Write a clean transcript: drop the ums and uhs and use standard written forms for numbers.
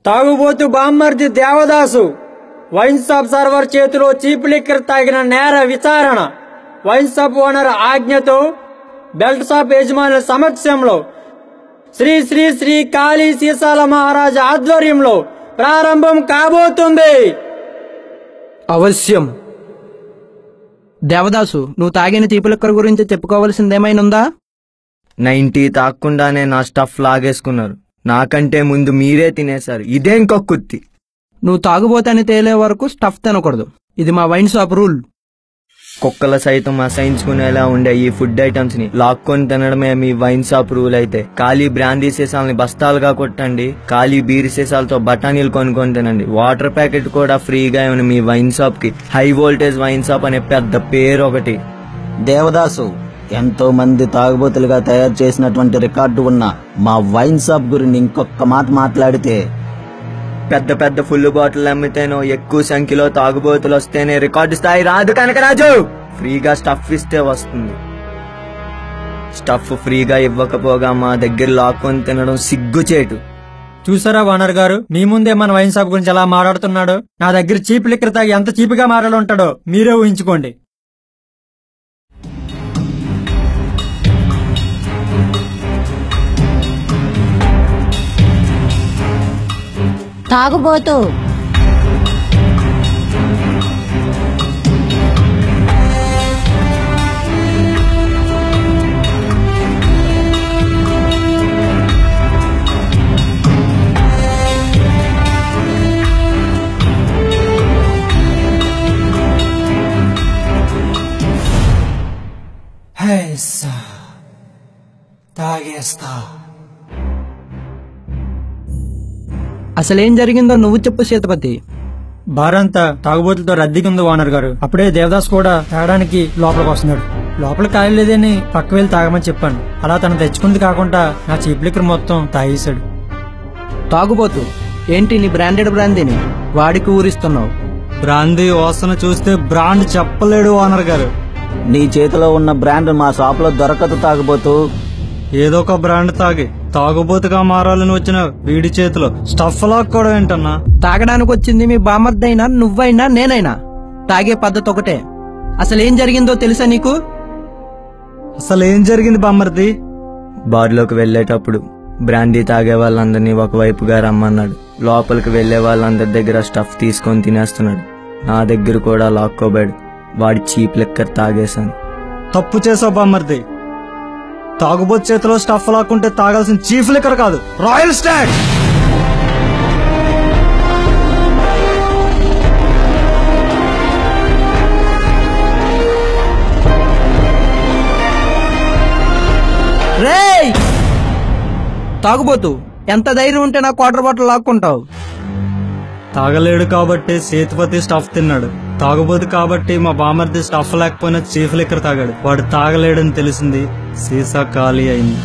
తాగుబోతు బామ్మర్ది Devadasu wine shop server చేతిలో చీప్ లిక్కర్ తాగిన నేర విచారణ. వైన్ షాప్ ఓనర్ ఆజ్ఞతో బెల్ట్ షాప్ యజమానుల సమక్షంలో శ్రీ శ్రీ శ్రీ కాళీ సీసాల మహారాజా ఆధ్వర్యంలో ప్రారంభం కాబోతుంది. అవశ్యం. దేవదాసు, నువ్వు తాగిన చీప్ లిక్కర్ గురించి చెప్పుకోవాల్సిందేమైనా ఉందా? 90 తాక్కుండానే నా స్టఫ్ లాగేసుకున్నారు. నాకంటే ముందు మీరే తినేశారు. ఇదేం కక్కుర్తి? నువ్వు తాగుబోతని తేలే వరకు స్టఫ్ తినకూడదు. ఇది మా వైన్ షాప్ రూల్. కుక్కల సైతం అసహించుకునేలా ఉండే ఈ ఫుడ్ ఐటమ్స్ ని లాక్కొని తినడమే మీ వైన్ షాప్ రూల్ అయితే, ఖాళీ బ్రాందీ సీసాలని బస్తాలుగా కొట్టండి, ఖాళీ బీర్ సీసాలతో బఠానీలు కొనుక్కొని తినండి. వాటర్ ప్యాకెట్ కూడా ఫ్రీగా ఇవ్వండి. మీ వైన్ షాప్ కి హై వోల్టేజ్ వైన్ షాప్ అనే పెద్ద పేరు ఒకటి. దేవదాసు, ఎంతో మంది తాగుబోతులుగా తయారు చేసినటువంటి రికార్డు ఉన్న మా వైన్ షాప్ గురించి ఇంకొక మాట మాట్లాడితే, పెద్ద పెద్ద ఫుల్ బాటిల్ అమ్మితేనో ఎక్కువ సంఖ్యలో తాగుబోతులు వస్తేనే రికార్డు స్థాయి రాదు. కనకరాజు, ఫ్రీగా స్టఫ్ ఇస్తే వస్తుంది. స్టఫ్ ఫ్రీగా ఇవ్వకపోగా మా దగ్గర లాక్కొని తినడం సిగ్గుచేటు. చూసారా ఓనర్ గారు, మీ ముందే మన వైన్ షాప్ గురించి ఎలా మాట్లాడుతున్నాడు. నా దగ్గర చీప్ లిక్కర్ తాగి ఎంత చీప్ గా మాట్లాడి ఉంటాడో మీరే ఊహించుకోండి. తాగుబోతు తాగేస్తా. అసలేం జరిగిందో నువ్వు చెప్పు సీతపతి. బారంతా తాగుబోతులతో రద్దీకి ఉంది ఓనర్ గారు. అప్పుడే దేవదాస్ కూడా తాగడానికి లోపలికి వస్తున్నాడు. లోపల ఖాళీ లేదని పక్క వెళ్ళి తాగమని చెప్పాను. అలా తను తెచ్చుకుంది కాకుండా నా చీప్ లిక్కర్ మొత్తం తాగేశాడు. తాగుబోతు, ఏంటి నీ బ్రాండెడ్ బ్రాందీని వాడికి ఊరిస్తున్నావు? బ్రాందీ వాసన చూస్తే బ్రాండ్ చెప్పలేడు ఓనర్ గారు. నీ చేతిలో ఉన్న బ్రాండ్ మా షాప్ లో దొరకదు తాగుబోతు. ఏదో ఒక బ్రాండ్ తాగి తాగుబోతుగా మారాలని వచ్చిన వీడి చేతిలో స్టఫ్ లాక్కోవడం ఏంటన్నా? తాగడానికి వచ్చింది మీ బామర్దైనా నువ్వైనా నేనైనా తాగే పద్ధతి ఒకటే. అసలేం జరిగిందో తెలుసా నీకు? అసలేం జరిగింది బామ్మర్ది? బార్లోకి వెళ్లేటప్పుడు బ్రాండీ తాగే వాళ్ళందరినీ ఒకవైపుగా రమ్మన్నాడు. లోపలికి వెళ్లే వాళ్ళందరి దగ్గర స్టఫ్ తీసుకొని తినేస్తున్నాడు. నా దగ్గర కూడా లాక్కోబాడు. వాడి చీప్ లిక్కర్ తాగేశాను. తప్పు చేసావు బామ్మర్ది. తాగుబోతు చేతిలో స్టఫ్ లాక్కుంటే తాగాల్సిన చీఫ్ లిక్కర్ కాదు, రాయల్ స్టాగ్. రేయ్ తాగుబోతు, ఎంత ధైర్యం ఉంటే నా క్వార్టర్ బాటిల్ లాక్కుంటావు? తాగలేడు కాబట్టి సేతుపతి స్టఫ్ తిన్నాడు. తాగుబోతు కాబట్టి మా బామర్ది స్టఫ్ లేకపోయినా చీఫ్ లిక్కర్ తాగాడు. వాడు తాగలేడని తెలిసింది, సీసా ఖాళీ అయింది.